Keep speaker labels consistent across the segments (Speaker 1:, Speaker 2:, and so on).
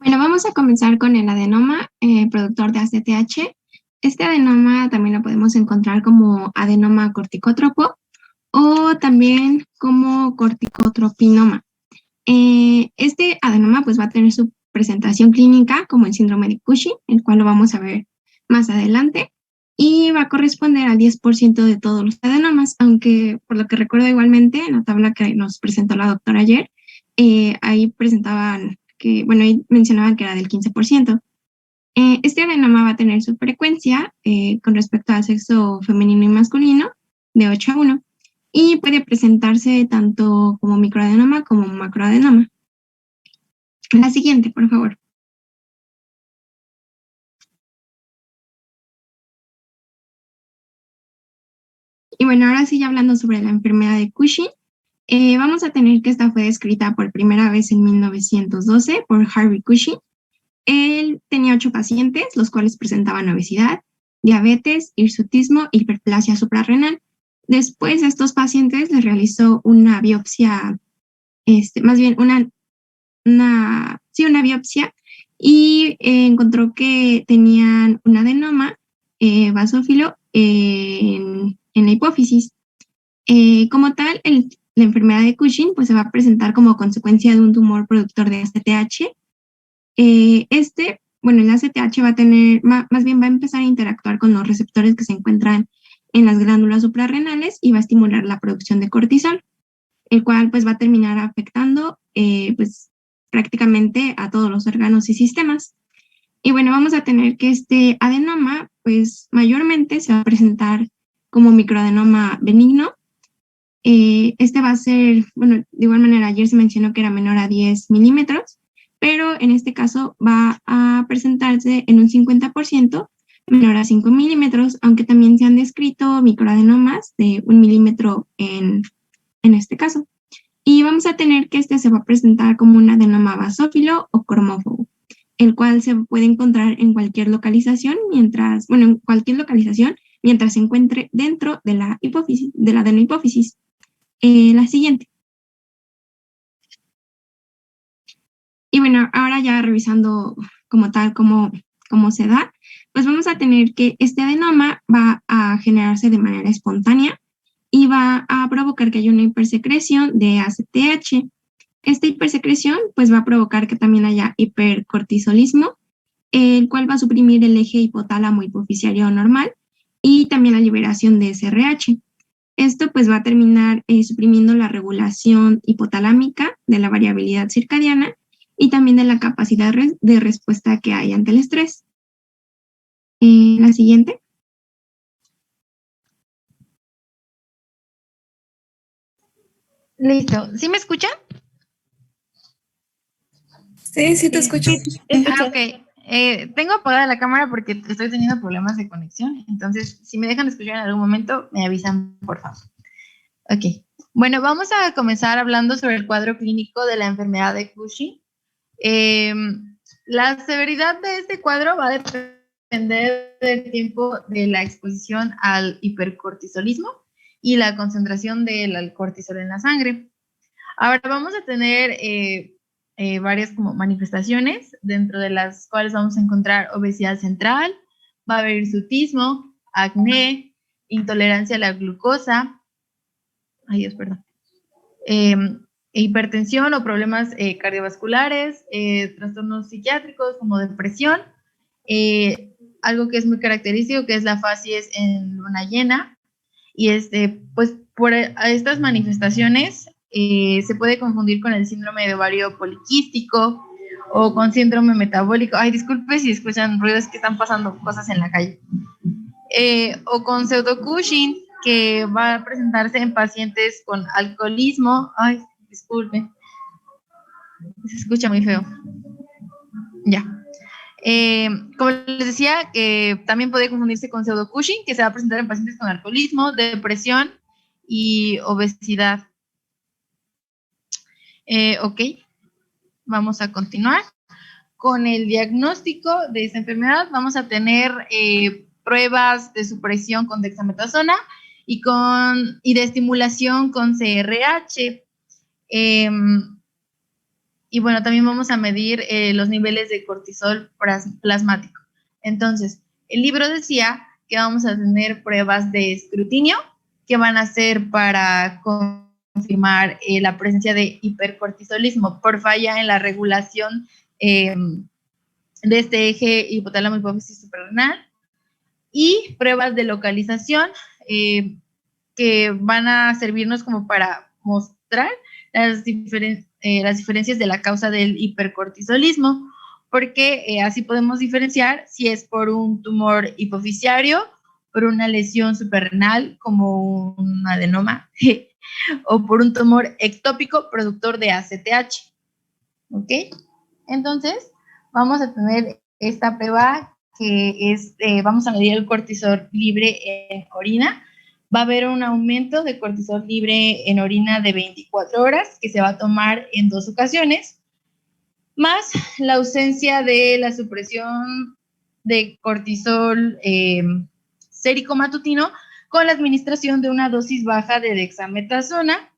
Speaker 1: Bueno, vamos a comenzar con el adenoma, productor de ACTH. Este adenoma también lo podemos encontrar como adenoma corticótropo o también como corticotropinoma. Este adenoma pues va a tener su presentación clínica como el síndrome de Cushing, el cual lo vamos a ver más adelante, y va a corresponder al 10% de todos los adenomas, aunque por lo que recuerdo igualmente en la tabla que nos presentó la doctora ayer, ahí presentaban que, bueno, ahí mencionaban que era del 15%. Este adenoma va a tener su frecuencia con respecto al sexo femenino y masculino de 8 a 1 y puede presentarse tanto como microadenoma como macroadenoma. La siguiente, por favor. Y bueno, ahora sí, ya hablando sobre la enfermedad de Cushing, vamos a tener que esta fue descrita por primera vez en 1912 por Harvey Cushing. Él tenía 8 pacientes, los cuales presentaban obesidad, diabetes, hirsutismo y hiperplasia suprarrenal. Después a estos pacientes les realizó una biopsia, más bien una biopsia, y encontró que tenían un adenoma basófilo en la hipófisis. Como tal, la enfermedad de Cushing pues, se va a presentar como consecuencia de un tumor productor de ACTH. Bueno, el ACTH va a tener, más bien va a empezar a interactuar con los receptores que se encuentran en las glándulas suprarrenales y va a estimular la producción de cortisol, el cual pues va a terminar afectando pues prácticamente a todos los órganos y sistemas. Y bueno, vamos a tener que este adenoma pues mayormente se va a presentar como microadenoma benigno. Este va a ser, bueno, de igual manera ayer se mencionó que era menor a 10 milímetros, pero en este caso va a presentarse en un 50% menor a 5 milímetros, aunque también se han descrito microadenomas de 1 milímetro en este caso. Y vamos a tener que este se va a presentar como un adenoma basófilo o cromófobo, el cual se puede encontrar en cualquier localización mientras se encuentre dentro de la hipófisis, de la adenohipófisis. La siguiente. Y bueno, ahora ya revisando como tal cómo se da, pues vamos a tener que este adenoma va a generarse de manera espontánea y va a provocar que haya una hipersecreción de ACTH. Esta hipersecreción pues va a provocar que también haya hipercortisolismo, el cual va a suprimir el eje hipotálamo hipofisiario normal y también la liberación de SRH. Esto pues va a terminar suprimiendo la regulación hipotalámica de la variabilidad circadiana y también de la capacidad de respuesta que hay ante el estrés. La siguiente.
Speaker 2: Listo. ¿Sí me escuchan?
Speaker 3: Sí, sí te escucho.
Speaker 2: Ok. Tengo apagada la cámara porque estoy teniendo problemas de conexión. Entonces, si me dejan escuchar en algún momento, me avisan, por favor. Ok. Bueno, vamos a comenzar hablando sobre el cuadro clínico de la enfermedad de Cushing. La severidad de este cuadro va a depender del tiempo de la exposición al hipercortisolismo y la concentración del cortisol en la sangre. Ahora vamos a tener varias como manifestaciones, dentro de las cuales vamos a encontrar obesidad central, va a haber hirsutismo, acné, intolerancia a la glucosa, hipertensión o problemas cardiovasculares, trastornos psiquiátricos como depresión, algo que es muy característico que es la facies en luna llena, y pues por estas manifestaciones se puede confundir con el síndrome de ovario poliquístico o con síndrome metabólico. Ay, disculpe si escuchan ruidos, que están pasando cosas en la calle. O con pseudo-Cushing, que va a presentarse en pacientes con alcoholismo. Ay, disculpe. Se escucha muy feo. Ya. Como les decía, también puede confundirse con pseudo-Cushing, que se va a presentar en pacientes con alcoholismo, depresión y obesidad. Ok, vamos a continuar. Con el diagnóstico de esta enfermedad vamos a tener pruebas de supresión con dexametasona y de estimulación con CRH. Y bueno, también vamos a medir los niveles de cortisol plasmático. Entonces, el libro decía que vamos a tener pruebas de escrutinio que van a ser para confirmar la presencia de hipercortisolismo por falla en la regulación de este eje hipotálamo hipófisis suprarrenal, y pruebas de localización que van a servirnos como para mostrar las diferencias de la causa del hipercortisolismo, porque así podemos diferenciar si es por un tumor hipoficiario, por una lesión suprarrenal como un adenoma, o por un tumor ectópico productor de ACTH. ¿Ok? Entonces, vamos a tener esta prueba que es, vamos a medir el cortisol libre en orina. Va a haber un aumento de cortisol libre en orina de 24 horas que se va a tomar en 2 ocasiones, más la ausencia de la supresión de cortisol sérico matutino con la administración de una dosis baja de dexametasona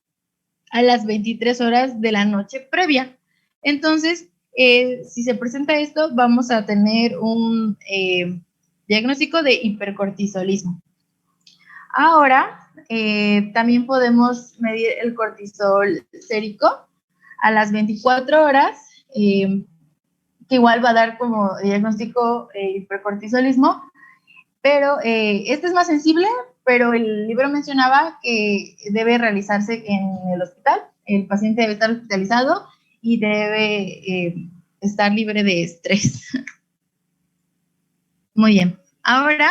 Speaker 2: a las 23 horas de la noche previa. Entonces, si se presenta esto, vamos a tener un diagnóstico de hipercortisolismo. Ahora, también podemos medir el cortisol sérico a las 24 horas, que igual va a dar como diagnóstico hipercortisolismo, pero este es más sensible, pero el libro mencionaba que debe realizarse en el hospital. El paciente debe estar hospitalizado y debe estar libre de estrés. Muy bien. Ahora,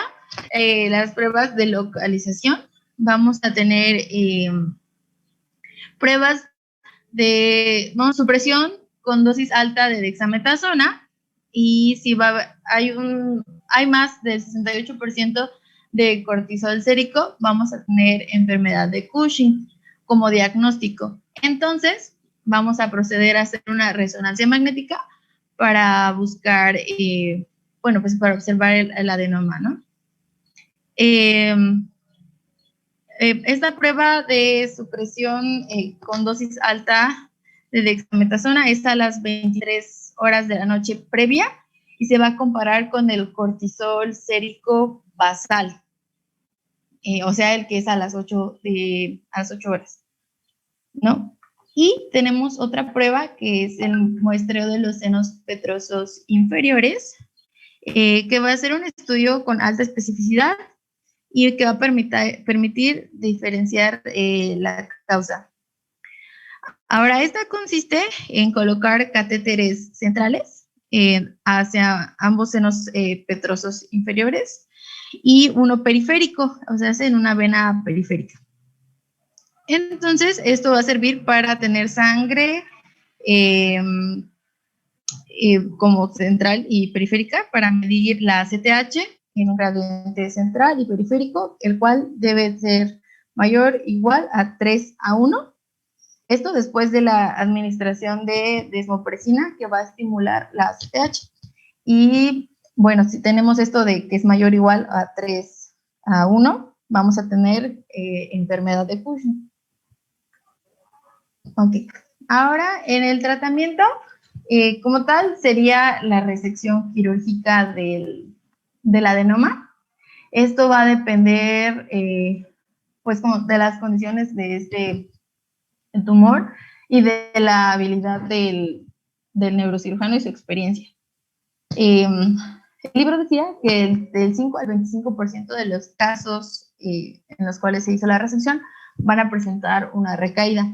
Speaker 2: las pruebas de localización. Vamos a tener pruebas de supresión con dosis alta de dexametasona, y si hay más del 68% de cortisol sérico, vamos a tener enfermedad de Cushing como diagnóstico. Entonces, vamos a proceder a hacer una resonancia magnética para buscar, bueno, pues para observar el adenoma, ¿no? Esta prueba de supresión con dosis alta de dexametasona es a las 23 horas de la noche previa y se va a comparar con el cortisol sérico basal, o sea, el que es a las 8 horas, ¿no? Y tenemos otra prueba que es el muestreo de los senos petrosos inferiores, que va a ser un estudio con alta especificidad y que va a permitir diferenciar la causa. Ahora, esta consiste en colocar catéteres centrales hacia ambos senos petrosos inferiores y uno periférico, o sea, en una vena periférica. Entonces, esto va a servir para tener sangre como central y periférica para medir la ACTH en un gradiente central y periférico, el cual debe ser mayor o igual a 3:1. Esto después de la administración de desmopresina, que va a estimular la ACTH. Y bueno, si tenemos esto de que es mayor o igual a 3:1, vamos a tener enfermedad de Cushing. Ok. Ahora, en el tratamiento, como tal, sería la resección quirúrgica del adenoma. Esto va a depender, pues, como de las condiciones de este tumor y de la habilidad del neurocirujano y su experiencia. El libro decía que del 5 al 25% de los casos en los cuales se hizo la resección van a presentar una recaída.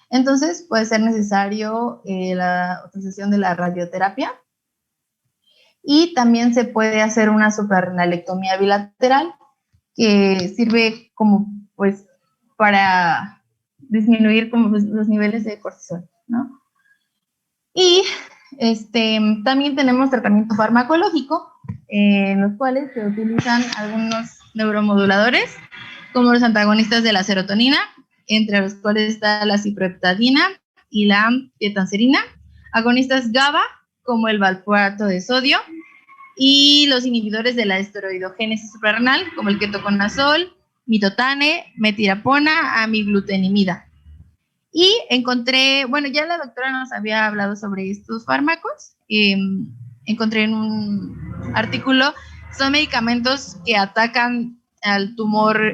Speaker 2: Entonces, puede ser necesario la utilización de la radioterapia, y también se puede hacer una suprarrenalectomía bilateral, que sirve como, pues, para disminuir como los niveles de cortisol, ¿no? Y también tenemos tratamiento farmacológico, en los cuales se utilizan algunos neuromoduladores, como los antagonistas de la serotonina, entre los cuales está la ciprofloxacina y la ketanserina, agonistas GABA, como el valproato de sodio, y los inhibidores de la esteroidogénesis suprarrenal, como el ketoconazol, mitotane, metilapona, amiglutenimida. Y encontré, bueno, ya la doctora nos había hablado sobre estos fármacos. Encontré en un artículo, son medicamentos que atacan al tumor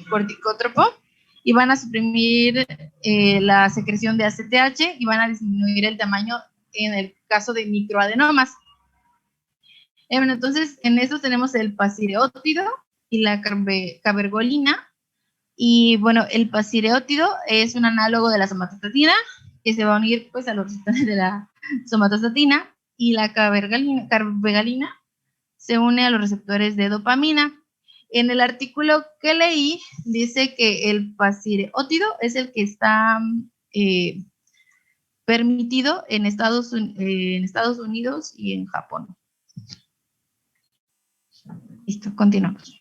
Speaker 2: corticótropo y van a suprimir la secreción de ACTH y van a disminuir el tamaño en el caso de microadenomas. Bueno, entonces, en esto tenemos el pasireótido y la cabergolina. Y bueno, el pasireótido es un análogo de la somatostatina que se va a unir pues a los receptores de la somatostatina, y la carbegalina se une a los receptores de dopamina. En el artículo que leí dice que el pasireótido es el que está permitido en Estados Unidos y en Japón. Listo, continuamos.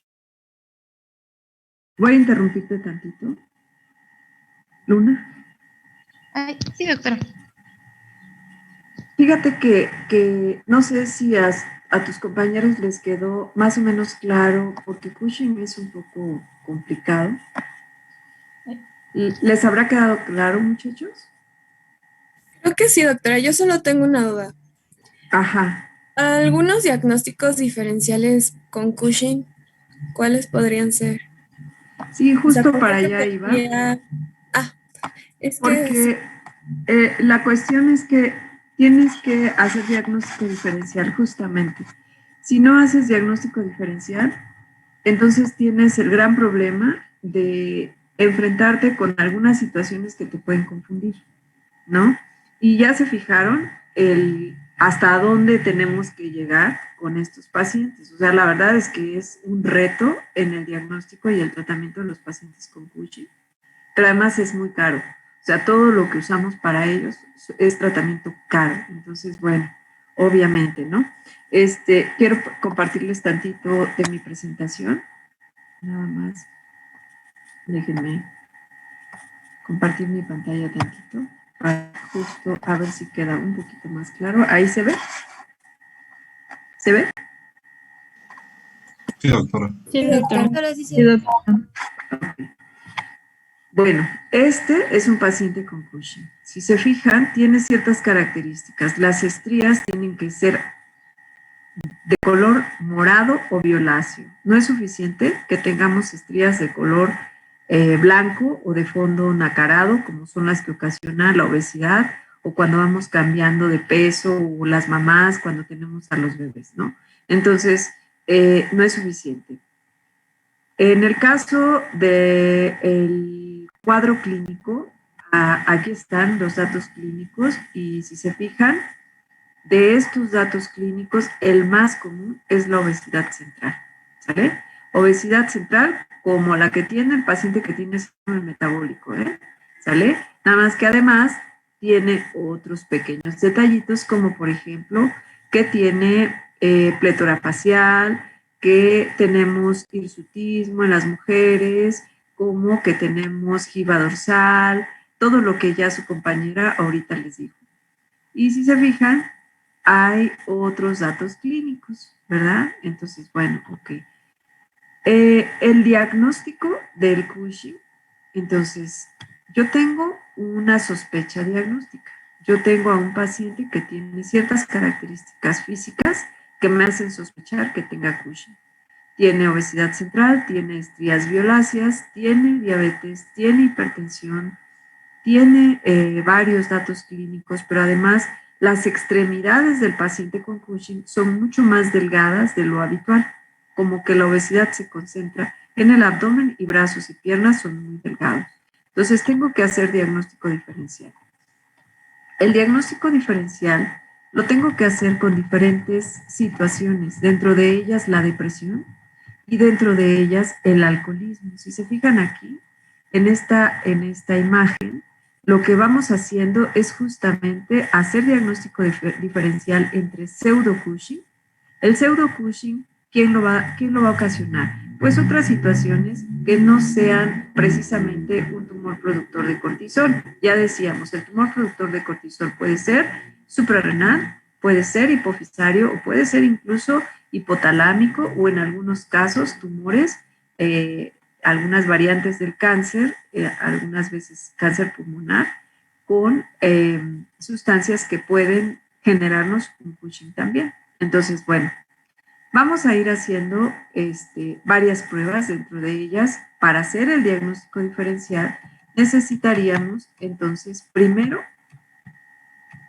Speaker 4: Voy a interrumpirte tantito. Luna.
Speaker 2: Ay, sí, doctora.
Speaker 4: Fíjate que no sé si a tus compañeros les quedó más o menos claro, porque Cushing es un poco complicado. ¿Les habrá quedado claro, muchachos?
Speaker 3: Creo que sí, doctora. Yo solo tengo una duda.
Speaker 4: Ajá.
Speaker 3: Algunos diagnósticos diferenciales con Cushing, ¿cuáles podrían ser?
Speaker 4: Sí, justo
Speaker 3: ¿por
Speaker 4: para
Speaker 3: qué
Speaker 4: allá iba.
Speaker 3: Es que
Speaker 4: Porque la cuestión es que tienes que hacer diagnóstico diferencial justamente. Si no haces diagnóstico diferencial, entonces tienes el gran problema de enfrentarte con algunas situaciones que te pueden confundir, ¿no? Y ya se fijaron hasta dónde tenemos que llegar con estos pacientes. O sea, la verdad es que es un reto en el diagnóstico y el tratamiento de los pacientes con Cushing, pero además es muy caro. O sea, todo lo que usamos para ellos es tratamiento caro. Entonces, bueno, obviamente, ¿no? Quiero compartirles tantito de mi presentación. Nada más. Déjenme compartir mi pantalla tantito para justo a ver si queda un poquito más claro. ¿Ahí se ve? ¿Se ve?
Speaker 5: Sí, doctora.
Speaker 1: Sí, doctora.
Speaker 2: Sí, doctora.
Speaker 4: Bueno, este es un paciente con Cushing. Si se fijan, tiene ciertas características. Las estrías tienen que ser de color morado o violáceo. No es suficiente que tengamos estrías de color blanco o de fondo nacarado, como son las que ocasiona la obesidad o cuando vamos cambiando de peso, o las mamás cuando tenemos a los bebés, ¿no? Entonces, no es suficiente. En el caso del cuadro clínico, aquí están los datos clínicos y si se fijan, de estos datos clínicos, el más común es la obesidad central, ¿sale? Obesidad central como la que tiene el paciente que tiene síndrome metabólico, ¿sale? Nada más que además tiene otros pequeños detallitos, como por ejemplo que tiene plétora facial, que tenemos hirsutismo en las mujeres, como que tenemos jiba dorsal, todo lo que ya su compañera ahorita les dijo. Y si se fijan, hay otros datos clínicos, ¿verdad? Entonces, bueno, ok. El diagnóstico del Cushing, entonces, yo tengo una sospecha diagnóstica. Yo tengo a un paciente que tiene ciertas características físicas que me hacen sospechar que tenga Cushing. Tiene obesidad central, tiene estrías violáceas, tiene diabetes, tiene hipertensión, tiene varios datos clínicos, pero además las extremidades del paciente con Cushing son mucho más delgadas de lo habitual, como que la obesidad se concentra en el abdomen y brazos y piernas son muy delgados. Entonces tengo que hacer diagnóstico diferencial. El diagnóstico diferencial lo tengo que hacer con diferentes situaciones, dentro de ellas la depresión y dentro de ellas el alcoholismo. Si se fijan aquí, en esta imagen, lo que vamos haciendo es justamente hacer diagnóstico diferencial entre pseudo-Cushing. El pseudo-Cushing, ¿quién lo va a ocasionar? Pues otras situaciones que no sean precisamente un tumor productor de cortisol. Ya decíamos, el tumor productor de cortisol puede ser suprarrenal, puede ser hipofisario o puede ser incluso hipotalámico o en algunos casos tumores, algunas variantes del cáncer, algunas veces cáncer pulmonar, con sustancias que pueden generarnos un Cushing también. Entonces, bueno, vamos a ir haciendo varias pruebas. Dentro de ellas, para hacer el diagnóstico diferencial, necesitaríamos entonces primero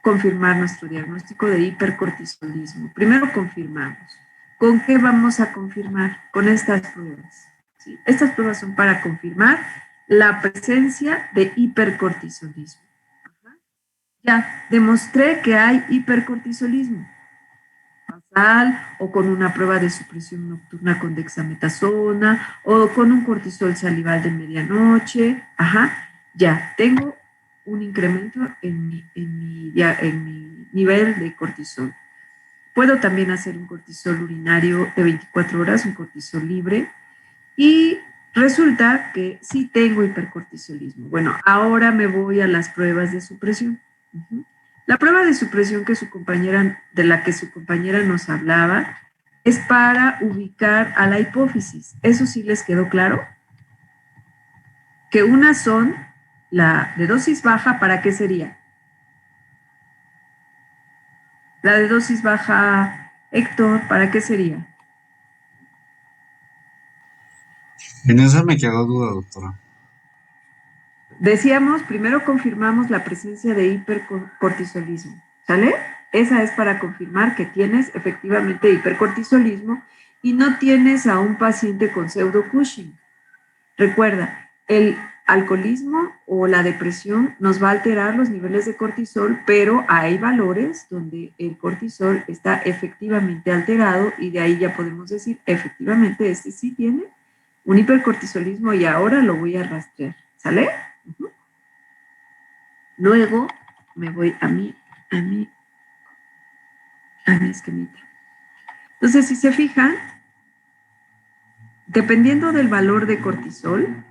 Speaker 4: confirmar nuestro diagnóstico de hipercortisolismo. Primero confirmamos. ¿Con qué vamos a confirmar? Con estas pruebas. ¿Sí? Estas pruebas son para confirmar la presencia de hipercortisolismo. Ajá. Ya demostré que hay hipercortisolismo basal o con una prueba de supresión nocturna con dexametasona o con un cortisol salival de medianoche. Ajá, ya tengo un incremento en mi nivel de cortisol. Puedo también hacer un cortisol urinario de 24 horas, un cortisol libre, y resulta que sí tengo hipercortisolismo. Bueno, ahora me voy a las pruebas de supresión. La prueba de supresión de la que su compañera nos hablaba es para ubicar a la hipófisis. ¿Eso sí les quedó claro? Que unas son la de dosis baja, ¿para qué sería? La de dosis baja, Héctor, ¿para qué sería?
Speaker 5: En esa me quedó duda, doctora.
Speaker 4: Decíamos, primero confirmamos la presencia de hipercortisolismo, ¿sale? Esa es para confirmar que tienes efectivamente hipercortisolismo y no tienes a un paciente con pseudo Cushing. Recuerda, el alcoholismo o la depresión nos va a alterar los niveles de cortisol, pero hay valores donde el cortisol está efectivamente alterado y de ahí ya podemos decir, efectivamente, este sí tiene un hipercortisolismo y ahora lo voy a rastrear, ¿sale? Luego me voy a mi esquemita. Entonces, si se fijan, dependiendo del valor de cortisol,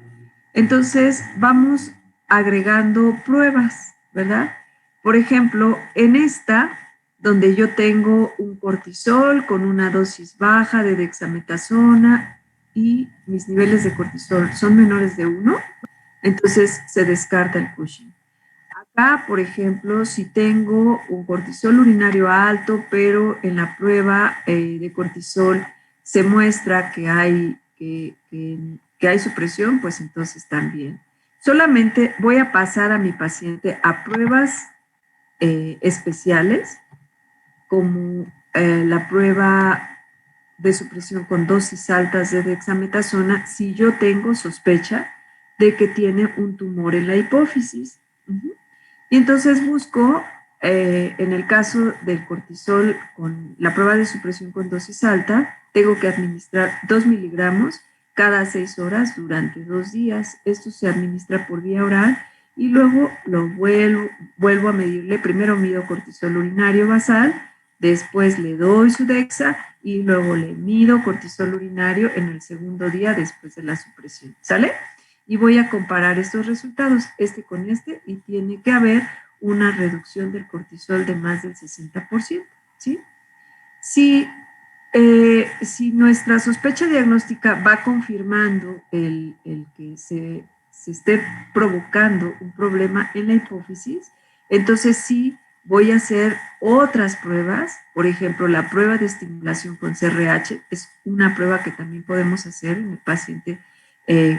Speaker 4: entonces vamos agregando pruebas, ¿verdad? Por ejemplo, en esta, donde yo tengo un cortisol con una dosis baja de dexametasona y mis niveles de cortisol son menores de 1, entonces se descarta el Cushing. Acá, por ejemplo, si tengo un cortisol urinario alto, pero en la prueba de cortisol se muestra que hay supresión, pues entonces también. Solamente voy a pasar a mi paciente a pruebas especiales, como la prueba de supresión con dosis altas de dexametasona, si yo tengo sospecha de que tiene un tumor en la hipófisis. Y entonces busco, en el caso del cortisol, con la prueba de supresión con dosis alta, tengo que administrar 2 miligramos cada 6 horas durante 2 días. Esto se administra por vía oral y luego lo vuelvo a medirle. Primero mido cortisol urinario basal, después le doy su dexa y luego le mido cortisol urinario en el segundo día después de la supresión. ¿Sale? Y voy a comparar estos resultados, este con este, y tiene que haber una reducción del cortisol de más del 60%, ¿sí? Si nuestra sospecha diagnóstica va confirmando el que se esté provocando un problema en la hipófisis, entonces sí voy a hacer otras pruebas. Por ejemplo, la prueba de estimulación con CRH es una prueba que también podemos hacer en el paciente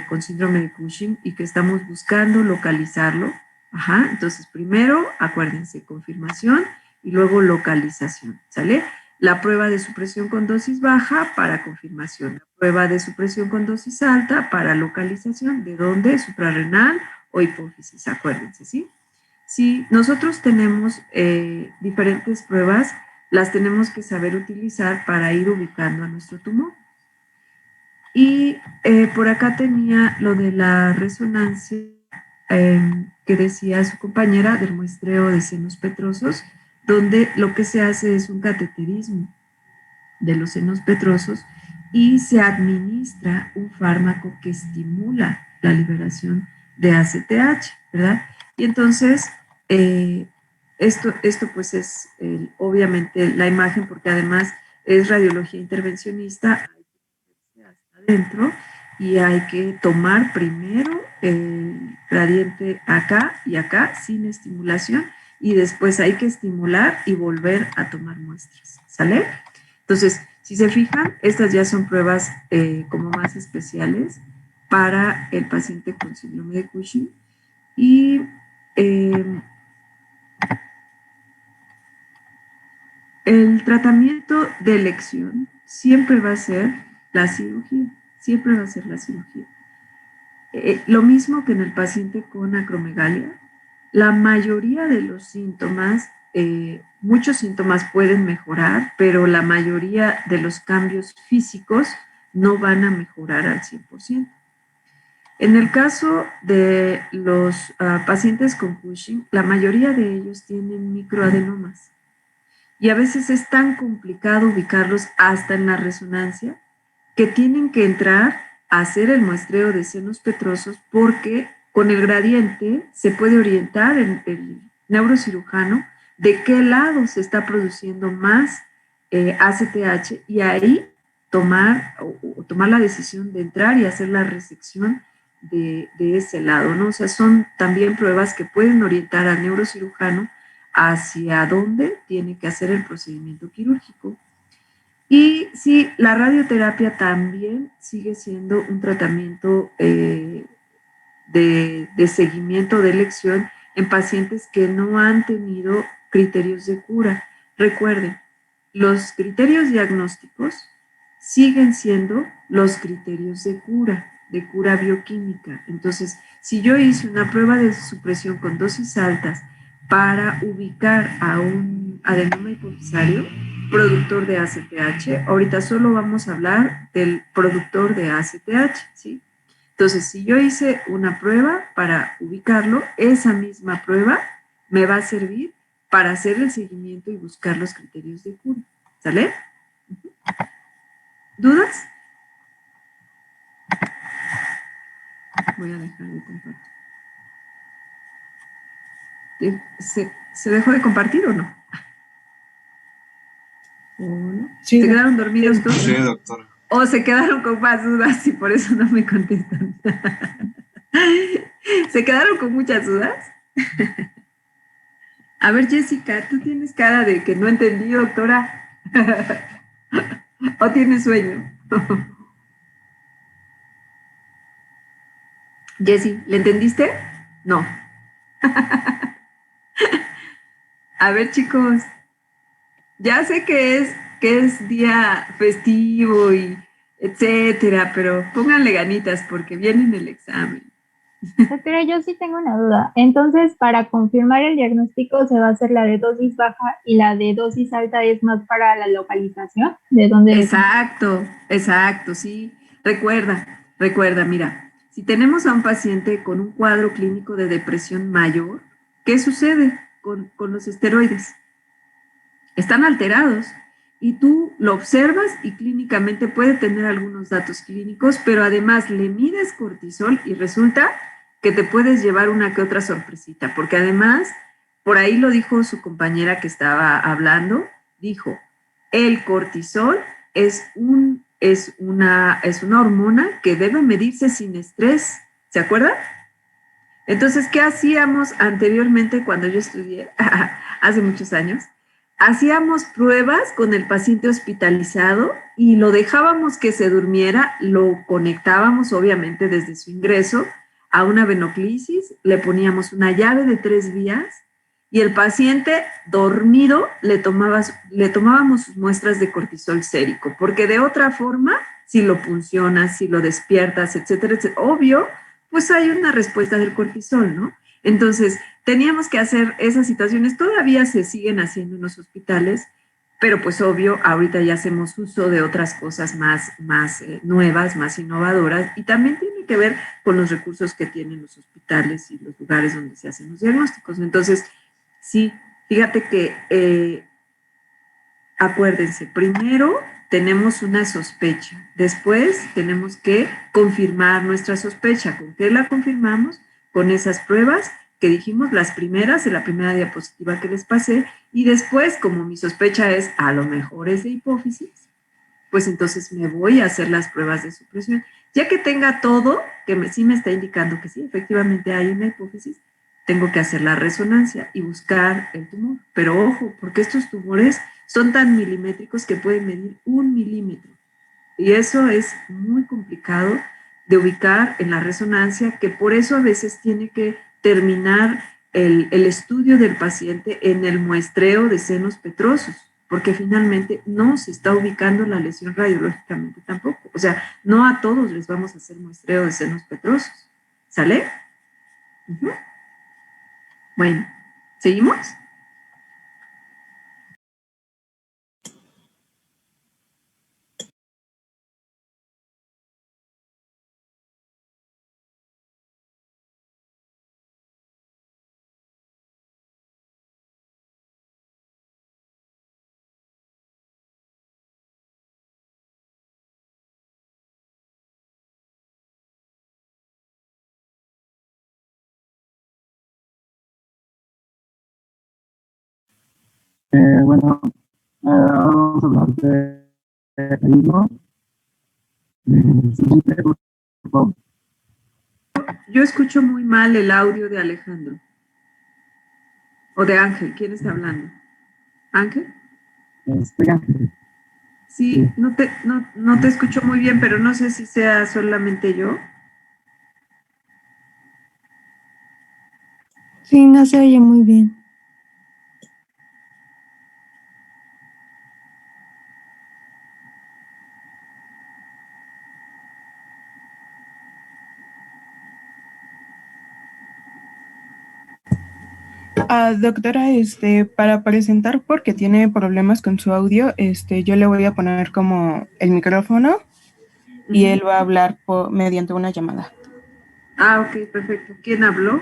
Speaker 4: con síndrome de Cushing y que estamos buscando localizarlo. Ajá, entonces primero, acuérdense, confirmación y luego localización, ¿sale? La prueba de supresión con dosis baja para confirmación, la prueba de supresión con dosis alta para localización, ¿de dónde? Suprarrenal o hipófisis, acuérdense, ¿sí? Si nosotros tenemos diferentes pruebas, las tenemos que saber utilizar para ir ubicando a nuestro tumor. Y por acá tenía lo de la resonancia que decía su compañera del muestreo de senos petrosos, donde lo que se hace es un cateterismo de los senos petrosos y se administra un fármaco que estimula la liberación de ACTH, ¿verdad? Y entonces, esto pues es obviamente la imagen, porque además es radiología intervencionista, hay que meterse hasta adentro y hay que tomar primero gradiente acá y acá sin estimulación, y después hay que estimular y volver a tomar muestras, ¿sale? Entonces, si se fijan, estas ya son pruebas como más especiales para el paciente con síndrome de Cushing, y el tratamiento de elección siempre va a ser la cirugía, siempre va a ser la cirugía. Lo mismo que en el paciente con acromegalia, la mayoría de los síntomas, muchos síntomas pueden mejorar, pero la mayoría de los cambios físicos no van a mejorar al 100%. En el caso de los pacientes con Cushing, la mayoría de ellos tienen microadenomas. Y a veces es tan complicado ubicarlos hasta en la resonancia que tienen que entrar a hacer el muestreo de senos petrosos, porque con el gradiente se puede orientar el neurocirujano de qué lado se está produciendo más ACTH, y ahí tomar la decisión de entrar y hacer la resección de ese lado, ¿no? O sea, son también pruebas que pueden orientar al neurocirujano hacia dónde tiene que hacer el procedimiento quirúrgico. Y sí, la radioterapia también sigue siendo un tratamiento de seguimiento de elección en pacientes que no han tenido criterios de cura. Recuerden, los criterios diagnósticos siguen siendo los criterios de cura bioquímica. Entonces, si yo hice una prueba de supresión con dosis altas para ubicar a un adenoma hipofisario productor de ACTH, ahorita solo vamos a hablar del productor de ACTH, ¿sí? Entonces, si yo hice una prueba para ubicarlo, esa misma prueba me va a servir para hacer el seguimiento y buscar los criterios de cura, ¿sale? ¿Dudas? Voy a dejar de compartir. ¿Se dejó de compartir o no? ¿O no?
Speaker 3: Sí,
Speaker 4: ¿Se quedaron dormidos todos?
Speaker 5: Sí, doctora.
Speaker 4: ¿O se quedaron con más dudas y por eso no me contestan? ¿Se quedaron con muchas dudas? A ver, Jessica, tú tienes cara de que no entendí, doctora. ¿O tienes sueño? Jessie, ¿le entendiste? No. A ver, chicos, ya sé que es día festivo y etcétera, pero pónganle ganitas porque viene el examen.
Speaker 6: Doctora, yo sí tengo una duda. Entonces, para confirmar el diagnóstico, ¿se va a hacer la de dosis baja y la de dosis alta es más para la localización? ¿De dónde?
Speaker 4: Exacto, sí. Recuerda, mira, si tenemos a un paciente con un cuadro clínico de depresión mayor, ¿qué sucede con los esteroides? Están alterados y tú lo observas y clínicamente puede tener algunos datos clínicos, pero además le mides cortisol y resulta que te puedes llevar una que otra sorpresita, porque además, por ahí lo dijo su compañera que estaba hablando, dijo, el cortisol es una hormona que debe medirse sin estrés, ¿se acuerdan? Entonces, ¿qué hacíamos anteriormente cuando yo estudié, hace muchos años? Hacíamos pruebas con el paciente hospitalizado y lo dejábamos que se durmiera, lo conectábamos obviamente desde su ingreso a una venoclisis, le poníamos una llave de 3 vías y el paciente dormido le tomábamos sus muestras de cortisol sérico, porque de otra forma, si lo puncionas, si lo despiertas, etcétera, obvio, pues hay una respuesta del cortisol, ¿no? Entonces, teníamos que hacer esas situaciones, todavía se siguen haciendo en los hospitales, pero pues obvio, ahorita ya hacemos uso de otras cosas más nuevas, más innovadoras, y también tiene que ver con los recursos que tienen los hospitales y los lugares donde se hacen los diagnósticos. Entonces, sí, fíjate que acuérdense, primero tenemos una sospecha, después tenemos que confirmar nuestra sospecha. ¿Con qué la confirmamos? Con esas pruebas que dijimos, las primeras, en la primera diapositiva que les pasé, y después, como mi sospecha es, a lo mejor es de hipófisis, pues entonces me voy a hacer las pruebas de supresión. Ya que tenga todo, sí me está indicando que sí, efectivamente hay una hipófisis, tengo que hacer la resonancia y buscar el tumor. Pero ojo, porque estos tumores son tan milimétricos que pueden medir 1 milímetro. Y eso es muy complicado de ubicar en la resonancia, que por eso a veces tiene que terminar el estudio del paciente en el muestreo de senos petrosos, porque finalmente no se está ubicando la lesión radiológicamente tampoco. O sea, no a todos les vamos a hacer muestreo de senos petrosos. ¿Sale? Uh-huh. Bueno, ¿seguimos?
Speaker 7: Bueno, vamos a hablar de ritmo. Siguiente, por favor.
Speaker 4: Yo escucho muy mal el audio de Alejandro. O de Ángel. ¿Quién está hablando? ¿Ángel?
Speaker 7: Ángel.
Speaker 4: Sí, no te escucho muy bien, pero no sé si sea solamente yo.
Speaker 3: Sí, no se oye muy bien.
Speaker 8: Doctora, para presentar porque tiene problemas con su audio, yo le voy a poner como el micrófono y él va a hablar mediante una llamada.
Speaker 4: Ah, ok, perfecto. ¿Quién habló?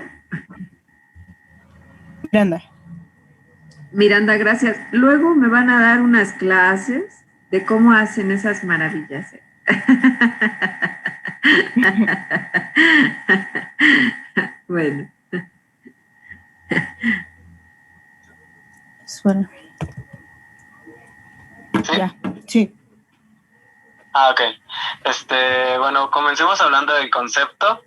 Speaker 8: Miranda.
Speaker 4: Miranda, gracias. Luego me van a dar unas clases de cómo hacen esas maravillas. Bueno.
Speaker 8: Suena.
Speaker 9: ¿Sí?
Speaker 8: Ya, sí.
Speaker 9: Ok. Bueno, comencemos hablando del concepto.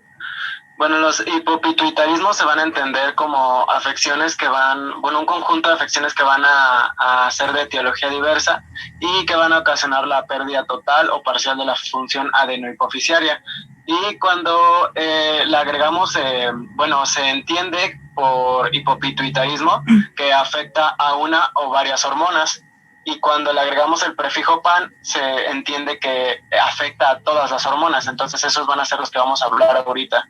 Speaker 9: Bueno, los hipopituitarismos se van a entender como afecciones que van, bueno, un conjunto de afecciones que van a ser de etiología diversa y que van a ocasionar la pérdida total o parcial de la función adenohipoficiaria. Y cuando le agregamos, se entiende por hipopituitarismo que afecta a una o varias hormonas. Y cuando le agregamos el prefijo pan, se entiende que afecta a todas las hormonas. Entonces esos van a ser los que vamos a hablar ahorita.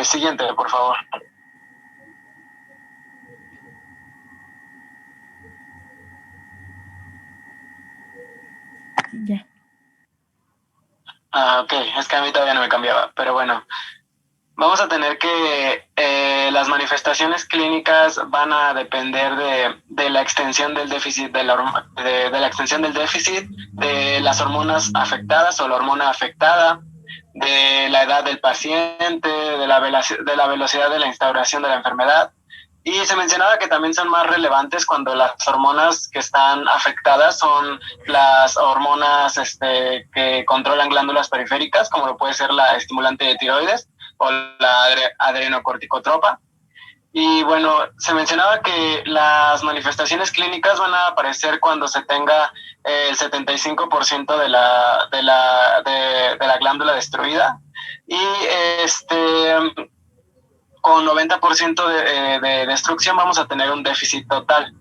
Speaker 9: Siguiente, por favor.
Speaker 8: Ya.
Speaker 9: Ok, es que a mí todavía no me cambiaba, pero bueno. Vamos a tener que las manifestaciones clínicas van a depender de la extensión del déficit de la extensión del déficit, de las hormonas afectadas o la hormona afectada, de la edad del paciente, de la velocidad de la instauración de la enfermedad. Y se mencionaba que también son más relevantes cuando las hormonas que están afectadas son las hormonas que controlan glándulas periféricas, como lo puede ser la estimulante de tiroides o la adrenocorticotropa. Y bueno, se mencionaba que las manifestaciones clínicas van a aparecer cuando se tenga el 75% de la glándula destruida y con 90% de destrucción vamos a tener un déficit total.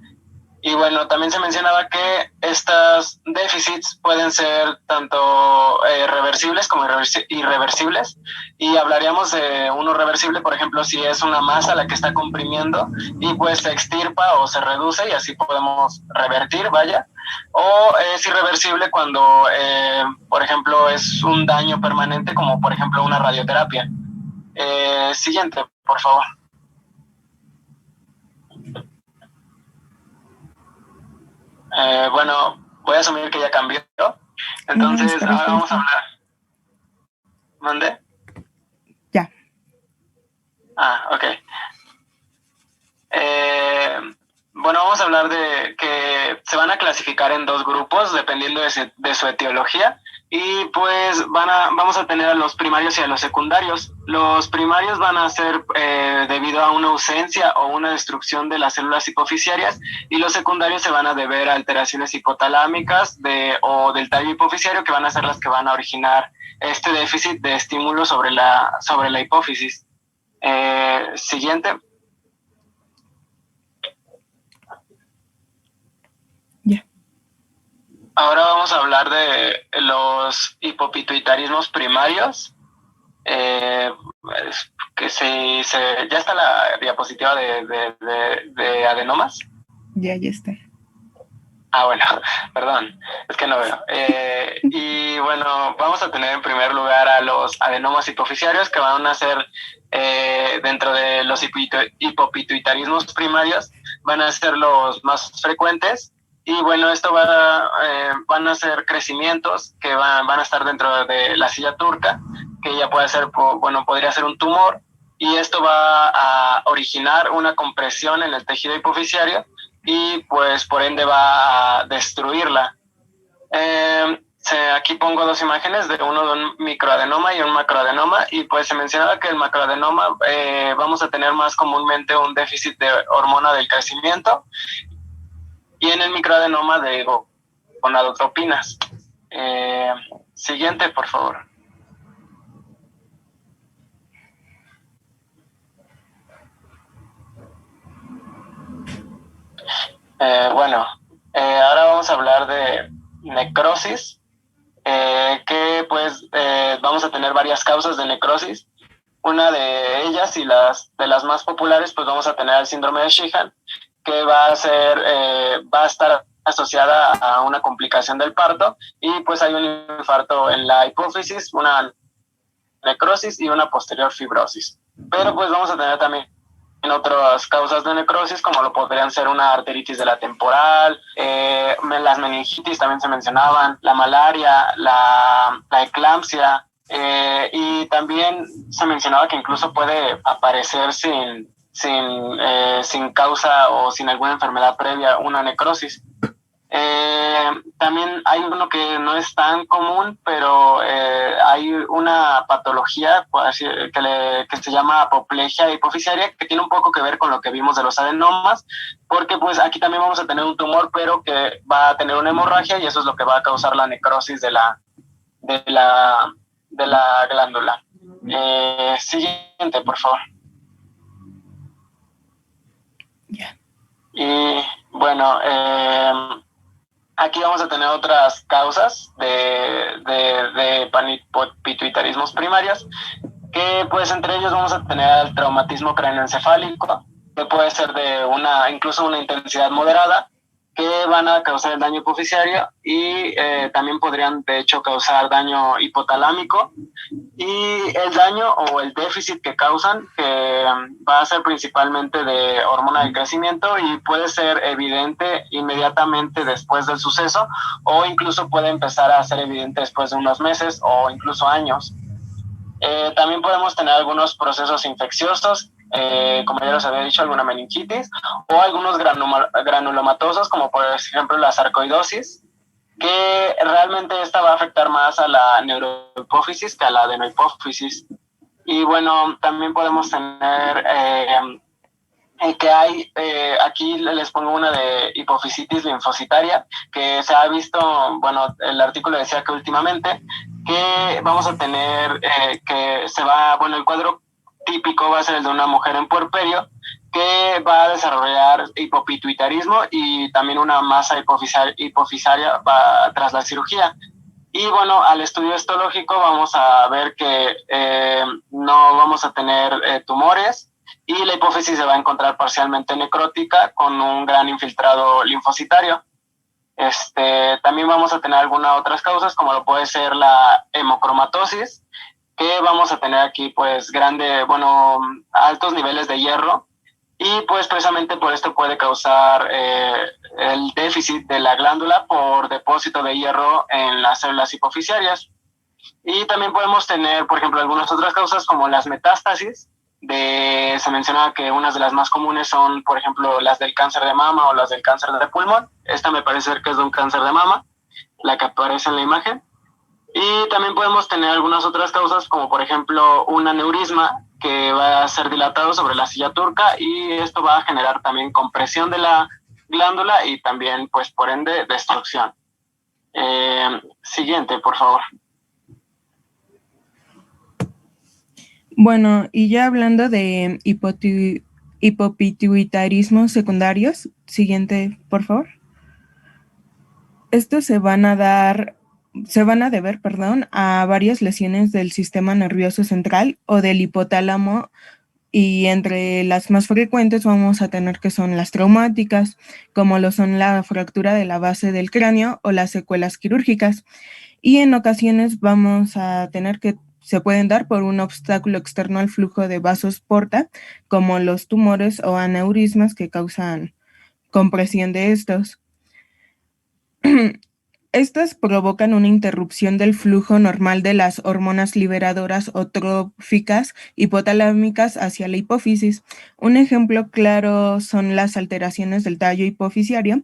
Speaker 9: Y bueno, también se mencionaba que estos déficits pueden ser tanto reversibles como irreversibles. Y hablaríamos de uno reversible, por ejemplo, si es una masa la que está comprimiendo y pues se extirpa o se reduce y así podemos revertir, vaya. O es irreversible cuando, por ejemplo, es un daño permanente como por ejemplo una radioterapia. Siguiente, por favor. Bueno, voy a asumir que ya cambió. Entonces, ahora vamos a hablar. ¿Mande?
Speaker 8: Ya.
Speaker 9: Ok. Bueno, vamos a hablar de que se van a clasificar en 2 grupos dependiendo de su etiología. Y pues vamos a tener a los primarios y a los secundarios. Los primarios van a ser debido a una ausencia o una destrucción de las células hipoficiarias, y los secundarios se van a deber a alteraciones hipotalámicas o del tallo hipoficiario, que van a ser las que van a originar este déficit de estímulo sobre la hipófisis. Siguiente. Ahora vamos a hablar de los hipopituitarismos primarios. Ya está la diapositiva de adenomas.
Speaker 8: Ya está.
Speaker 9: Ah, bueno, perdón, es que no veo. Y bueno, vamos a tener en primer lugar a los adenomas hipoficiarios, que van a ser dentro de los hipopituitarismos primarios, van a ser los más frecuentes. Y bueno, esto van a ser crecimientos que van a estar dentro de la silla turca, que ya puede ser, podría ser un tumor, y esto va a originar una compresión en el tejido hipoficiario y pues por ende va a destruirla. Aquí pongo 2 imágenes, de un microadenoma y un macroadenoma, y pues se mencionaba que el macroadenoma vamos a tener más comúnmente un déficit de hormona del crecimiento, y en el microadenoma de gonadotropinas. Siguiente, por favor. Ahora vamos a hablar de necrosis, que pues vamos a tener varias causas de necrosis. Una de ellas, y de las más populares, pues vamos a tener el síndrome de Sheehan, que va a estar asociada a una complicación del parto, y pues hay un infarto en la hipófisis, una necrosis y una posterior fibrosis. Pero pues vamos a tener también otras causas de necrosis, como lo podrían ser una arteritis de la temporal, las meningitis también se mencionaban, la malaria, la eclampsia, y también se mencionaba que incluso puede aparecer sin causa o sin alguna enfermedad previa una necrosis. También hay uno que no es tan común, pero hay una patología que se llama apoplejia hipoficiaria, que tiene un poco que ver con lo que vimos de los adenomas, porque pues aquí también vamos a tener un tumor, pero que va a tener una hemorragia, y eso es lo que va a causar la necrosis de la glándula. Siguiente, por favor. Y bueno, aquí vamos a tener otras causas de panhipopituitarismos primarios, que pues entre ellos vamos a tener el traumatismo craneoencefálico, que puede ser de incluso una intensidad moderada, que van a causar el daño hipoficiario, y también podrían de hecho causar daño hipotalámico, y el daño o el déficit que causan, que va a ser principalmente de hormona del crecimiento, y puede ser evidente inmediatamente después del suceso, o incluso puede empezar a ser evidente después de unos meses o incluso años. También podemos tener algunos procesos infecciosos, como ya les había dicho, alguna meningitis, o algunos granulomatosos, como por ejemplo la sarcoidosis, que realmente esta va a afectar más a la neurohipófisis que a la adenohipófisis. Y bueno, también podemos tener aquí les pongo una de hipofisitis linfocitaria, que se ha visto, el artículo decía que últimamente, que vamos a tener el cuadro típico va a ser el de una mujer en puerperio, que va a desarrollar hipopituitarismo y también una masa hipoficiaria tras la cirugía. Y bueno, al estudio histológico vamos a ver que no vamos a tener tumores, y la hipófisis se va a encontrar parcialmente necrótica con un gran infiltrado linfocitario. También vamos a tener algunas otras causas, como lo puede ser la hemocromatosis, que vamos a tener aquí pues altos niveles de hierro, y pues precisamente por esto puede causar el déficit de la glándula por depósito de hierro en las células hipoficiarias. Y también podemos tener, por ejemplo, algunas otras causas como las metástasis, se mencionaba que unas de las más comunes son, por ejemplo, las del cáncer de mama o las del cáncer de pulmón. Esta me parece ser que es de un cáncer de mama, la que aparece en la imagen. Y también podemos tener algunas otras causas, como por ejemplo un aneurisma que va a ser dilatado sobre la silla turca, y esto va a generar también compresión de la glándula y también, pues por ende, destrucción. Siguiente, por favor.
Speaker 8: Bueno, y ya hablando de hipopituitarismos secundarios, siguiente, por favor. Estos se van a deber, a varias lesiones del sistema nervioso central o del hipotálamo, y entre las más frecuentes vamos a tener que son las traumáticas, como lo son la fractura de la base del cráneo o las secuelas quirúrgicas. Y en ocasiones vamos a tener que se pueden dar por un obstáculo externo al flujo de vasos porta, como los tumores o aneurismas que causan compresión de estos. Estas provocan una interrupción del flujo normal de las hormonas liberadoras o tróficas hipotalámicas hacia la hipófisis. Un ejemplo claro son las alteraciones del tallo hipofisiario,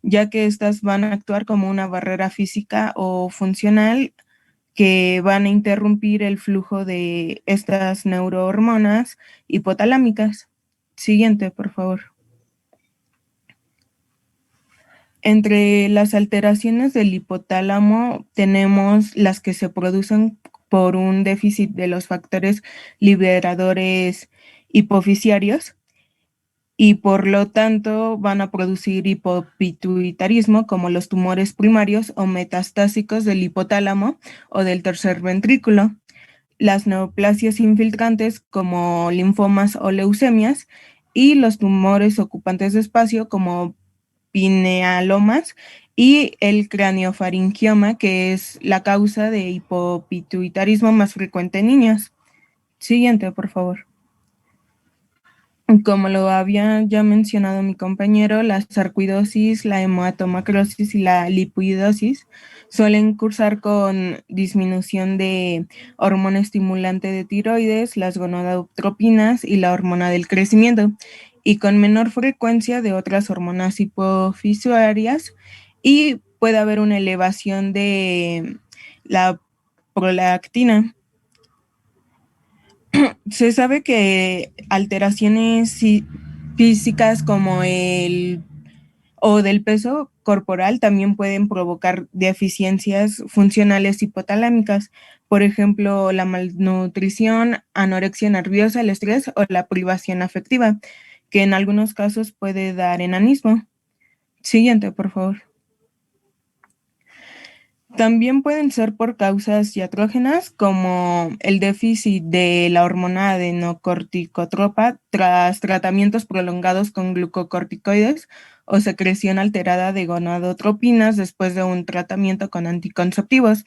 Speaker 8: ya que estas van a actuar como una barrera física o funcional que van a interrumpir el flujo de estas neurohormonas hipotalámicas. Siguiente, por favor. Entre las alteraciones del hipotálamo tenemos las que se producen por un déficit de los factores liberadores hipofisiarios, y por lo tanto van a producir hipopituitarismo, como los tumores primarios o metastásicos del hipotálamo o del tercer ventrículo, las neoplasias infiltrantes como linfomas o leucemias, y los tumores ocupantes de espacio como pinealomas, y el craniofaringioma, que es la causa de hipopituitarismo más frecuente en niños. Siguiente, por favor. Como lo había ya mencionado mi compañero, la sarcoidosis, la hematomacrosis y la lipoidosis suelen cursar con disminución de hormona estimulante de tiroides, las gonadotropinas y la hormona del crecimiento, y con menor frecuencia de otras hormonas hipofisuarias, y puede haber una elevación de la prolactina. Se sabe que alteraciones físicas como o del peso corporal también pueden provocar deficiencias funcionales hipotalámicas, por ejemplo, la malnutrición, anorexia nerviosa, el estrés o la privación afectiva, que en algunos casos puede dar enanismo. Siguiente, por favor. También pueden ser por causas iatrogénas, como el déficit de la hormona adenocorticotropa tras tratamientos prolongados con glucocorticoides, o secreción alterada de gonadotropinas después de un tratamiento con anticonceptivos.